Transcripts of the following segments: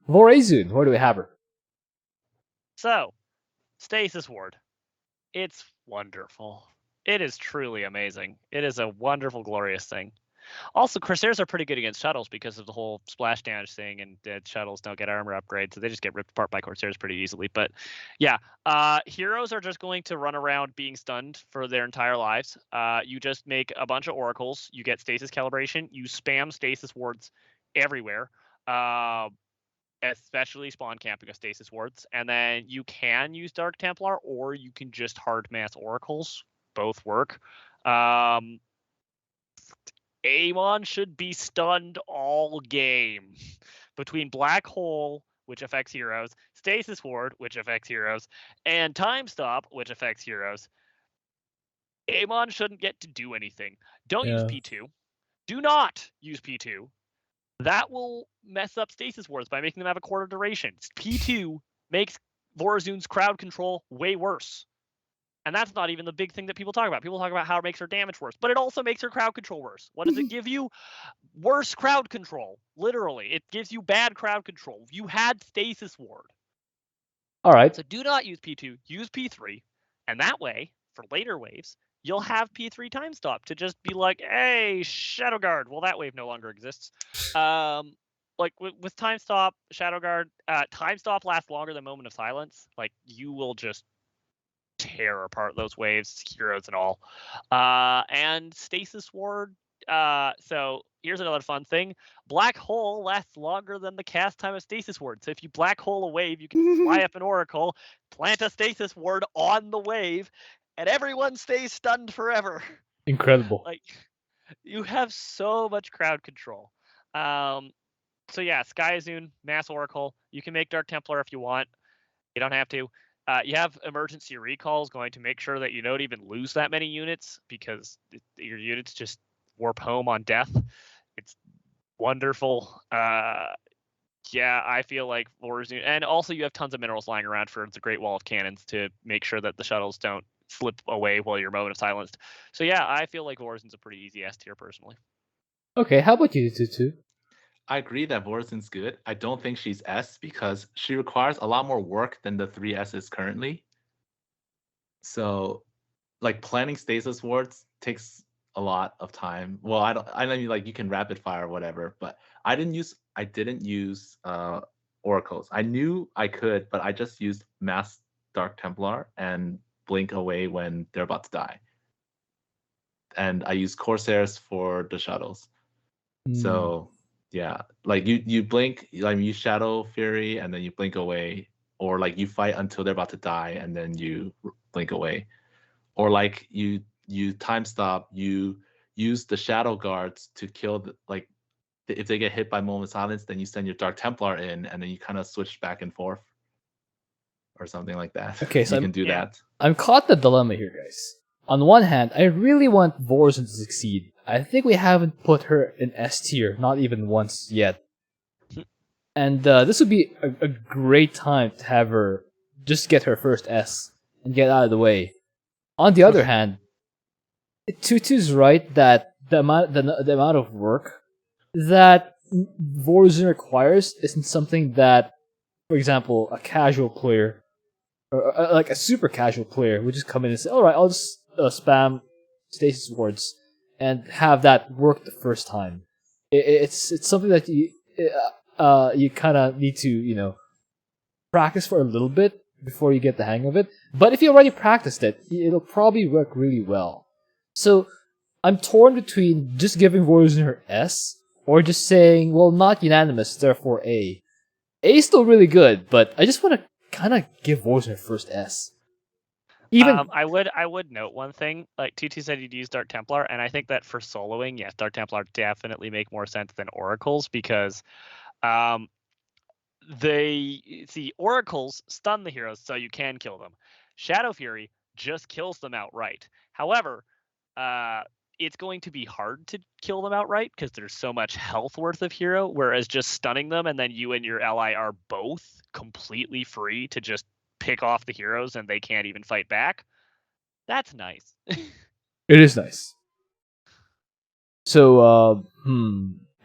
Vorazun, where do we have her? So, Stasis Ward. It's wonderful. It is truly amazing. It is a wonderful, glorious thing. Also, Corsairs are pretty good against shuttles because of the whole splash damage thing, and shuttles don't get armor upgrades, so they just get ripped apart by Corsairs pretty easily. But yeah, heroes are just going to run around being stunned for their entire lives. You just make a bunch of oracles, you get stasis calibration, you spam stasis wards everywhere. Especially spawn camping of stasis wards, and then you can use Dark Templar, or you can just hard mass oracles. Both work. Amon should be stunned all game. Between Black Hole, which affects heroes, Stasis Ward, which affects heroes, and Time Stop, which affects heroes, Amon shouldn't get to do anything. Don't use P2. Do not use P2. That will mess up Stasis Wards by making them have a quarter duration. P2 makes Vorazun's crowd control way worse. And that's not even the big thing that people talk about. People talk about how it makes her damage worse, but it also makes her crowd control worse. What does it give you? Worse crowd control. Literally, it gives you bad crowd control. You had Stasis Ward. All right. So do not use P2, use P3. And that way, for later waves, you'll have P3 time stop to just be like, hey, Shadow Guard. Well, that wave no longer exists. Like with time stop, Shadow Guard, time stop lasts longer than Moment of Silence. Like you will just tear apart those waves, heroes and all. And Stasis Ward. So here's another fun thing. Black Hole lasts longer than the cast time of Stasis Ward. So if you Black Hole a wave, you can fly up an Oracle, plant a Stasis Ward on the wave, and everyone stays stunned forever. Incredible. Like, you have so much crowd control. So yeah, Skyazun, Mass Oracle. You can make Dark Templar if you want. You don't have to. You have emergency recalls going to make sure that you don't even lose that many units because your units just warp home on death. It's wonderful. Yeah, I feel like Vorazun, and also you have tons of minerals lying around for the Great Wall of Cannons to make sure that the shuttles don't slip away while you're Moment of Silenced. So yeah, I feel like Vorazun's a pretty easy S tier personally. Okay, how about you, Tutu? I agree that Vorazun's good. I don't think she's S because she requires a lot more work than the 3S's currently. So, like planning stasis wards takes a lot of time. Well, I mean like you can rapid fire or whatever, but I didn't use oracles. I knew I could, but I just used mass Dark Templar and blink away when they're about to die. And I use Corsairs for the shuttles. So yeah, like you blink, like you Shadow Fury, and then you blink away, or like you fight until they're about to die, and then you blink away, or like you time stop, you use the Shadow Guards to kill like if they get hit by Moment of Silence, then you send your Dark Templar in, and then you kind of switch back and forth, or something like that. Okay, so you can do that. I'm caught in the dilemma here, guys. On one hand, I really want Vorazun to succeed. I think we haven't put her in S tier, not even once yet. And this would be a great time to have her just get her first S and get out of the way. On the other hand, Tutu's right that the amount of work that Vorazun requires isn't something that, for example, a casual player or like a super casual player would just come in and say, "All right, I'll just spam stasis wards and have that work the first time." It's something that you kind of need to practice for a little bit before you get the hang of it. But if you already practiced it, it'll probably work really well. So I'm torn between just giving Vorazun her S or just saying, well, not unanimous, therefore A. A is still really good, but I just want to kind of give Vorazun her first S. I would note one thing. Like Tutu said, you'd use Dark Templar, and I think that for soloing, yes, Dark Templar definitely make more sense than Oracles because Oracles stun the heroes, so you can kill them. Shadow Fury just kills them outright. However, it's going to be hard to kill them outright because there's so much health worth of hero, whereas just stunning them and then you and your ally are both completely free to just pick off the heroes and they can't even fight back. That's nice. It is nice. So,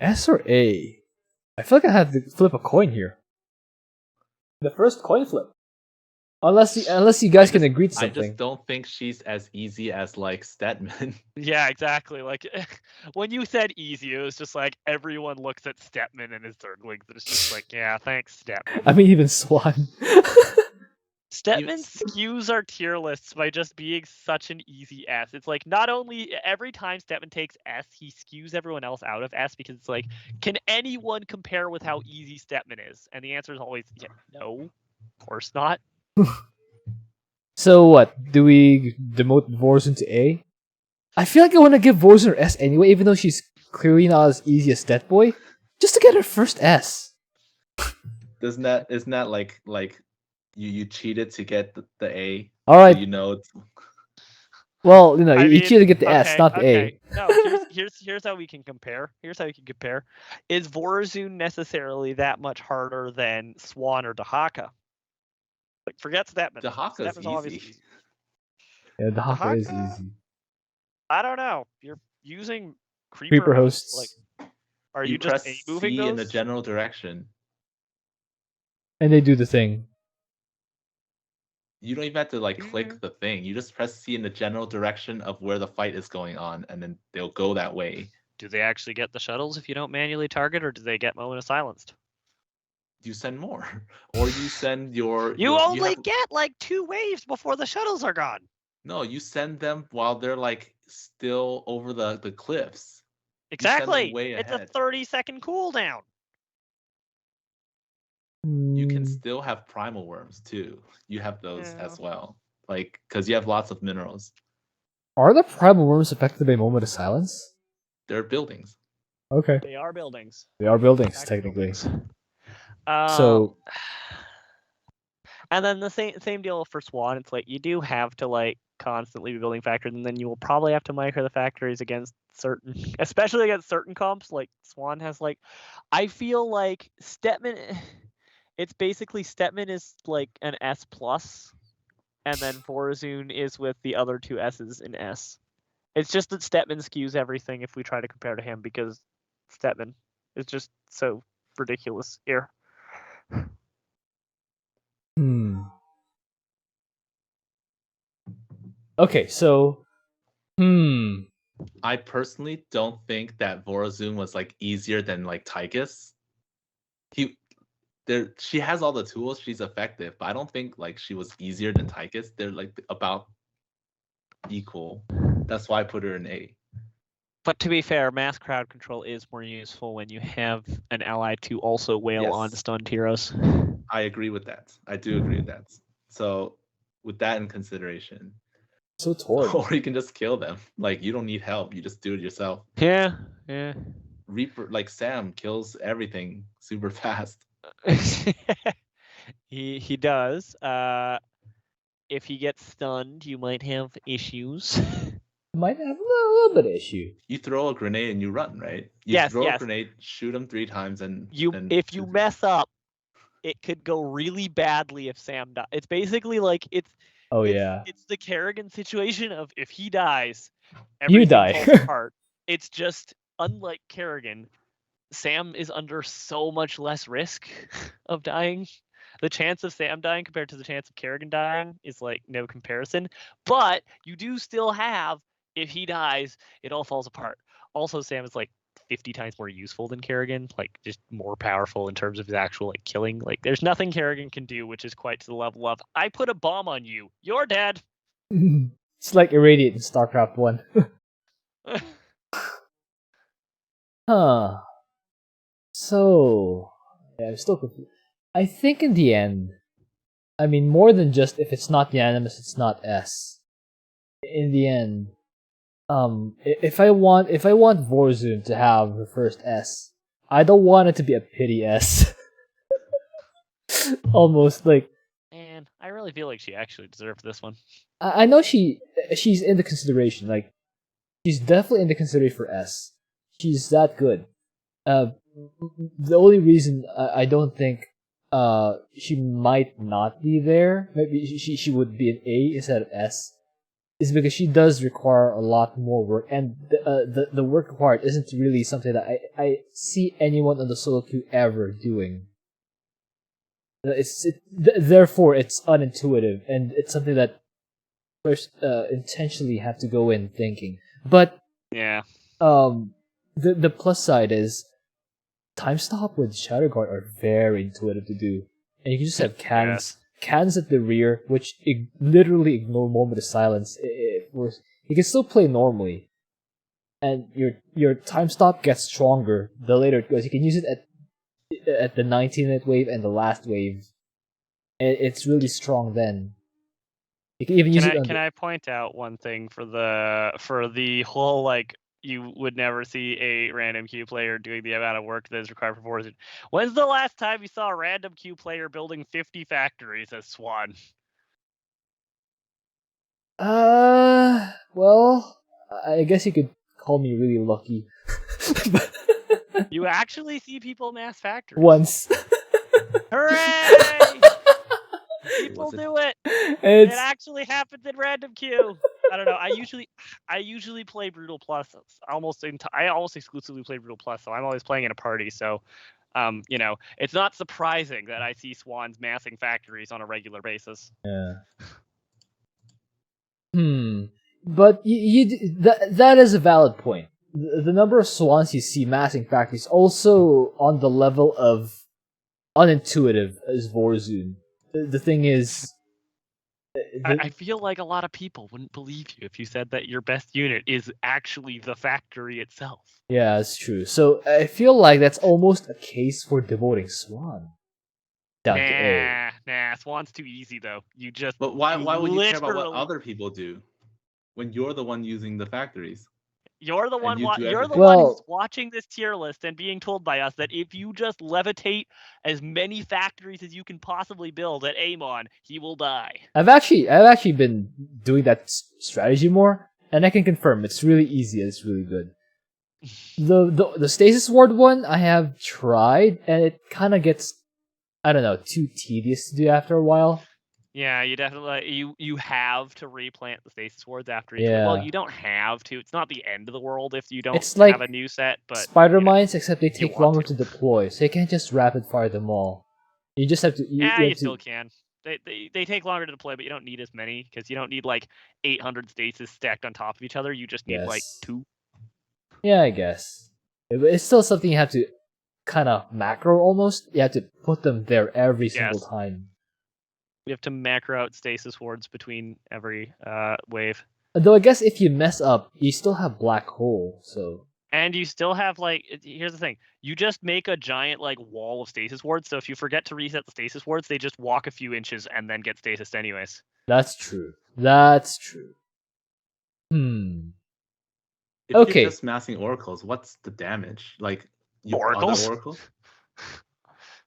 S or A? I feel like I have to flip a coin here. The first coin flip. Unless you guys can agree to I something. just don't think she's as easy as like Stedman. Yeah, exactly. Like when you said easy, it was just like everyone looks at Stepman and his Zerglings, and it's just like, yeah, thanks, Stepman. I mean, even Swan. Stepman skews our tier lists by just being such an easy S. It's like not only every time Stepman takes S, he skews everyone else out of S because it's like, can anyone compare with how easy Stepman is? And the answer is always yeah, no, of course not. So what? Do we demote Vorazun to A? I feel like I want to give Vorazun her S anyway, even though she's clearly not as easy as Stat Boy, just to get her first S. Isn't that like you cheated to get the A? All right. So you know it's... Well, you I you mean, cheated to get the S, not the okay. A. No, here's how we can compare. Here's how we can compare. Is Vorazun necessarily that much harder than Swan or Dahaka? Like, forget Stepman. Dahaka's Stepman's obviously easy. Yeah, the Haka is Dahaka? easy. I don't know. You're using Creeper hosts. hosts. Like, are You you press just moving C those? in the general direction. And they do the thing. You don't even have to like Mhm. click the thing. You just press C in the general direction of where the fight is going on, and then they'll go that way. Do they actually get the shuttles if you don't manually target, or do they get Moment of Silenced? You send more, or you send your. You your, only have, get like 2 waves before the shuttles are gone. No, you send them while they're like still over the cliffs. Exactly. Way It's ahead. a 30-second cooldown. You can Hmm. still have primal worms too. You have those Yeah. as well, like because you have lots of minerals. Are the primal worms affected by Moment of Silence? They're buildings. Okay. They are buildings. They are buildings, Fact technically. buildings. So, and then the same deal for Swan. It's like you do have to like constantly be building factories, and then you will probably have to micro the factories against certain, especially against certain comps. Like Swan has like, I feel like Stepman. It's basically Stepman is like an S plus, and then Vorazun is with the other two S's in S. It's just that Stepman skews everything if we try to compare to him because Stepman is just so ridiculous here. hmm. Okay, so, I personally don't think that Vorazun was like easier than like Tychus. She has all the tools, she's effective, but I don't think like she was easier than Tychus. They're like about equal. That's why I put her in A. But to be fair, mass crowd control is more useful when you have an ally to also wail Yes. on stunned heroes. I agree with that. I do agree with that. So with that in consideration. So torn. Or you can just kill them. Like you don't need help. You just do it yourself. Yeah. Reaper, like Sam, kills everything super fast. he does. If he gets stunned, you might have issues. Might have a little bit of issue. You throw a grenade and you run, right? You Yes, throw yes. a grenade, shoot him 3 times, and If you mess up, it could go really badly if Sam dies. It's basically like it's the Kerrigan situation of if he dies, everything die. falls apart. It's just unlike Kerrigan, Sam is under so much less risk of dying. The chance of Sam dying compared to the chance of Kerrigan dying is like no comparison. But you do still have, if he dies, it all falls apart. Also, Sam is like 50 times more useful than Kerrigan, like just more powerful in terms of his actual like killing. Like there's nothing Kerrigan can do which is quite to the level of I put a bomb on you, you're dead. It's like Irradiate in Starcraft 1. Huh. So, yeah, I'm still confused. I think in the end, I mean, more than just if it's not unanimous, it's not S. In the end, if I want Vorazun to have her first S, I don't want it to be a pity S. Almost like Man, I really feel like she actually deserved this one. I know she's in the consideration. Like she's definitely in the consideration for S. She's that good. The only reason I don't think she might not be there, maybe she would be an A instead of S, is because she does require a lot more work, and the work required isn't really something that I see anyone on the solo queue ever doing. Therefore it's unintuitive, and it's something that first intentionally have to go in thinking. But Yeah. the plus side is time stop with Shadow Guard are very intuitive to do, and you can just have cans at the rear, which literally ignore moment of silence. You can still play normally, and your time stop gets stronger the later it goes. You can use it at the 19-minute wave and the last wave. It's really strong then. You can even use it. Can I point out one thing for the whole like you would never see a random queue player doing the amount of work that is required for Vorazun? When's the last time you saw a random queue player building 50 factories as Swan? Well, I guess you could call me really lucky. You actually see people mass factories. Once. Hooray! People do it. It actually happens in random queue. I don't know. I usually play Brutal Plus. I almost exclusively play Brutal Plus, so I'm always playing in a party. So, it's not surprising that I see Swans massing factories on a regular basis. Yeah. But that is a valid point. The number of swans you see massing factories also on the level of unintuitive as Vorazun. The thing is, I feel like a lot of people wouldn't believe you if you said that your best unit is actually the factory itself. Yeah, it's true. So I feel like that's almost a case for devoting Swan down to A. Nah, Swan's too easy though. But why would you care about what other people do when you're the one using the factories? You're the one. You're the Well, one who's watching this tier list and being told by us that if you just levitate as many factories as you can possibly build at Amon, he will die. I've actually been doing that strategy more, and I can confirm it's really easy and it's really good. The Stasis Ward one I have tried, and it kind of gets, I don't know, too tedious to do after a while. Yeah, you definitely you have to replant the Stasis Wards after each. Yeah. Well, you don't have to. It's not the end of the world if you don't have a new set. But Spider Mines, except they take longer to deploy, so you can't just rapid fire them all. You just have to. You still can. They take longer to deploy, but you don't need as many because you don't need like 800 stasis stacked on top of each other. You just need like 2. Yeah, I guess. It's still something you have to kind of macro almost. You have to put them there every single time. You have to macro out stasis wards between every wave. Though I guess if you mess up, you still have black hole, so. And you still have here's the thing. You just make a giant wall of stasis wards, so if you forget to reset the stasis wards, they just walk a few inches and then get stasis anyways. That's true. If you're just massing oracles, what's the damage? Oracles? Oracles?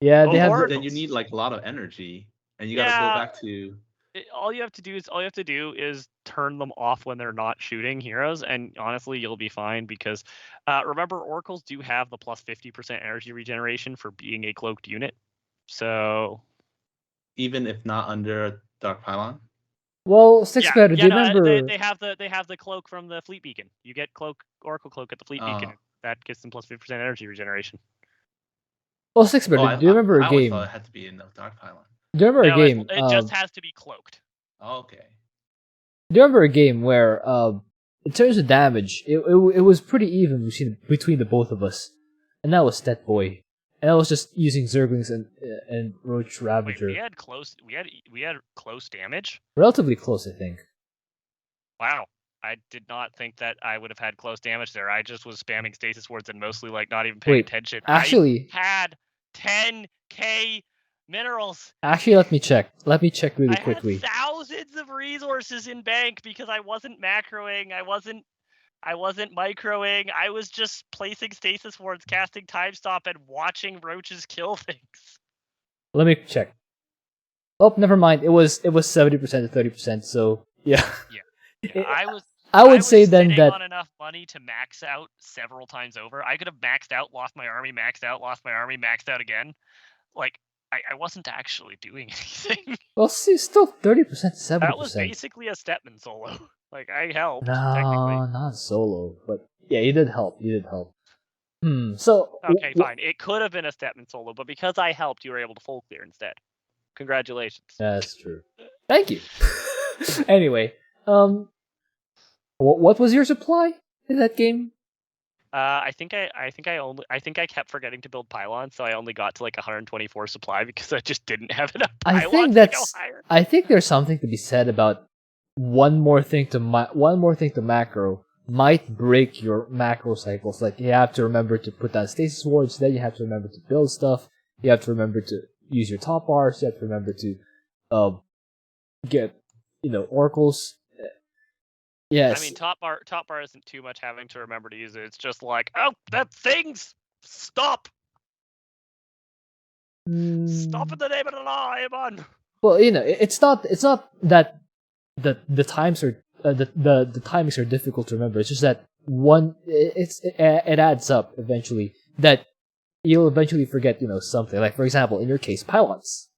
Yeah, they have. Then you need a lot of energy, and you gotta go back to. All you have to do is turn them off when they're not shooting heroes, and honestly, you'll be fine because remember, oracles do have the plus 50% energy regeneration for being a cloaked unit. So even if not under Dark Pylon. Well, Sixbetter, do you remember? They have the cloak from the Fleet Beacon. You get Oracle Cloak at the Fleet Beacon. That gives them plus 50% energy regeneration. Well, Sixbetter, do you remember a game? I thought it had to be in the Dark Pylon. Do you remember a game? It just has to be cloaked. Okay. Do you remember a game where, in terms of damage, it was pretty even between the both of us, and that was Stet Boy, and I was just using Zerglings and Roach Ravager. Wait, we had close damage. Relatively close, I think. Wow, I did not think that I would have had close damage there. I just was spamming stasis wards and mostly not even paying attention. Actually, I had 10k minerals. Actually, let me check really quickly. I had thousands of resources in bank because I wasn't macroing. I wasn't microing. I was just placing stasis wards, casting time stop, and watching roaches kill things. Let me check. Oh, never mind. It was 70% to 30%. So yeah. Yeah. I would say then that on enough money to max out several times over. I could have maxed out, lost my army, maxed out, lost my army, maxed out again. I wasn't actually doing anything. Well, see, still 30%, 70%. That was basically a Stepman solo. I helped. No, technically. not solo, but yeah, you did help. So okay, fine. It could have been a Stepman solo, but because I helped, you were able to full clear instead. Congratulations. That's true. Thank you. Anyway, what was your supply in that game? I think I kept forgetting to build pylons, so I only got to like 124 supply because I just didn't have enough pylons to go higher. I think there's something to be said about one more thing to macro might break your macro cycles. Like, you have to remember to put down stasis wards, then you have to remember to build stuff, you have to remember to use your top bars, you have to remember to get oracles. Yes. I mean, top bar isn't too much having to remember to use it. It's just like, oh, that thing's stop. Stop in the name of the law, Amon. Well, it's not that the times are the timings are difficult to remember. It's just that it adds up eventually, that you'll eventually forget something. Like, for example, in your case, pylons.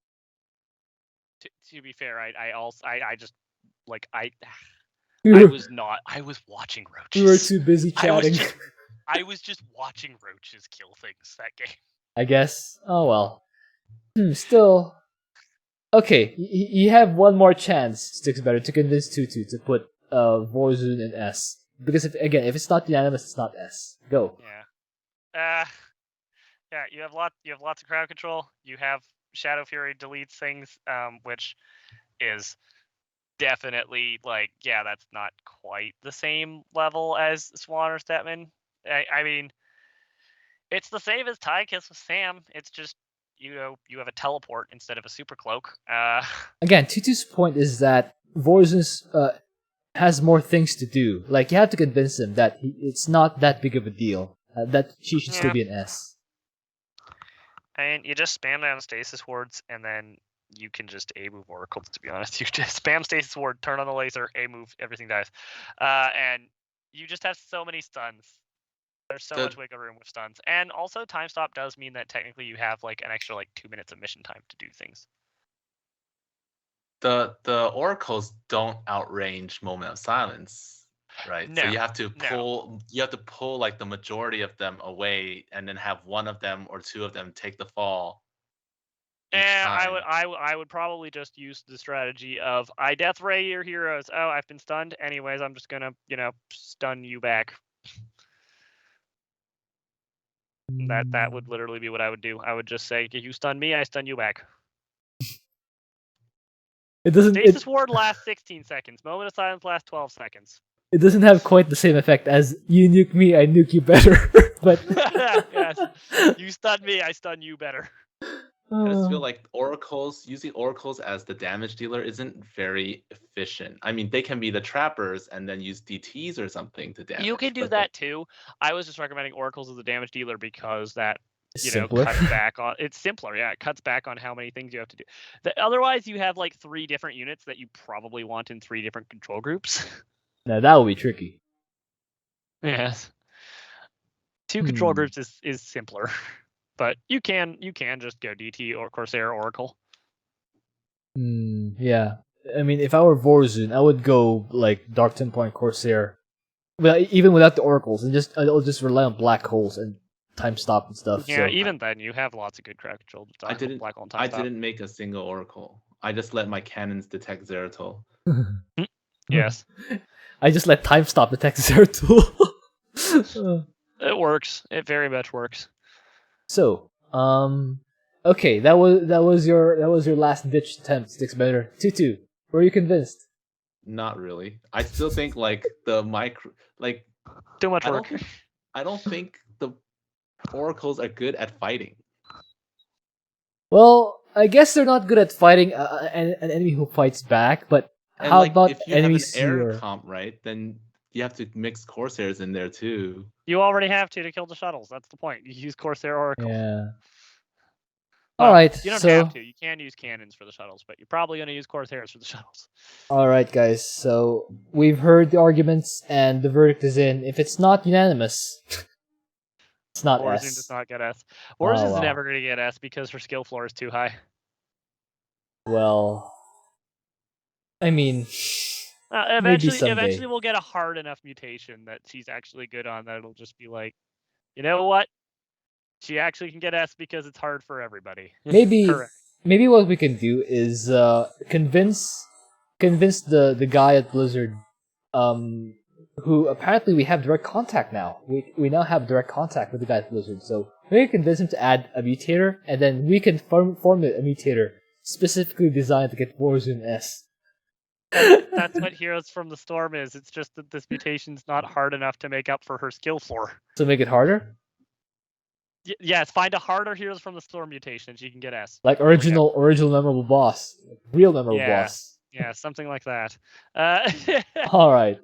To be fair, I just like I You was watching roaches. were too busy chatting. I was just watching roaches kill things that game. I guess. Oh well. Still. Okay, you have one more chance, Sticks Better, to convince Tutu to put Vorazun in S. Because if it's not unanimous, it's not S. Go. Yeah. Yeah, you have lots of crowd control. You have Shadow Fury deletes things, which is definitely like, yeah, that's not quite the same level as Swan or Stetman. I mean, it's the same as Tie Kiss with Sam. It's just you have a teleport instead of a super cloak. Again, Tutu's point is that Vorazun has more things to do. Like, you have to convince him that it's not that big of a deal. That she should still be an S. And you just spam down stasis wards, and then you can just A-move oracles, to be honest. You just spam stasis ward, turn on the laser, A-move, everything dies. And you just have so many stuns. There's so much wiggle room with stuns. And also, time stop does mean that technically you have like an extra 2 minutes of mission time to do things. The oracles don't outrange Moment of Silence, right? No, so you have to pull like the majority of them away, and then have one of them or two of them take the fall. I would probably just use the strategy of I death ray your heroes. Oh, I've been stunned. Anyways, I'm just gonna stun you back. That would literally be what I would do. I would just say, you stun me, I stun you back. It doesn't. Stasis ward lasts 16 seconds. Moment of Silence lasts 12 seconds. It doesn't have quite the same effect as you nuke me, I nuke you better. But yes, you stun me, I stun you better. I just feel like using oracles as the damage dealer isn't very efficient. I mean, they can be the trappers and then use DTs or something to damage. You can do that too. I was just recommending oracles as a damage dealer because that simpler. cuts back on. It's simpler, yeah. It cuts back on how many things you have to do. Otherwise, you have 3 different units that you probably want in 3 different control groups. Now that would be tricky. Yes. 2 control groups is simpler. But you can just go DT or Corsair Oracle. Yeah. I mean, if I were Vorazun, I would go Dark 10 Point Corsair. Well, even without the oracles, and I'll just rely on black holes and time stop and stuff. Yeah, so. even then you have lots of good crowd control. I didn't make a single oracle. I just let my cannons detect Zeratul. Yes. I just let time stop detect Zeratul. It works. It very much works. So, okay, that was your last ditch attempt, Sticks Better. Tutu, were you convinced? Not really. I still think the micro too much work. I don't think the oracles are good at fighting. Well, I guess they're not good at fighting an enemy who fights back, but how about if you enemies have an air comp, right? Then you have to mix Corsairs in there too. You already have to kill the shuttles. That's the point. You use Corsair Oracle. Yeah. All right. You don't have to. You can use cannons for the shuttles, but you're probably going to use Corsairs for the shuttles. All right, guys. So we've heard the arguments, and the verdict is in. If it's not unanimous, it's not Vorazun S. does not get S. Vorazun's never going to get S because her skill floor is too high. Well, I mean, eventually we'll get a hard enough mutation that she's actually good on that it'll just be like, you know what? She actually can get S because it's hard for everybody. Maybe maybe what we can do is convince the guy at Blizzard, who apparently we have direct contact now. We now have direct contact with the guy at Blizzard, so we can convince him to add a mutator, and then we can formulate a mutator specifically designed to get Vorazun S. That's what Heroes from the Storm is. It's just that this mutation's not hard enough to make up for her skill for. So make it harder? Yes, find a harder Heroes from the Storm mutation and she can get S. Like original memorable boss. Real memorable Yeah. boss. Yeah, something like that. Alright.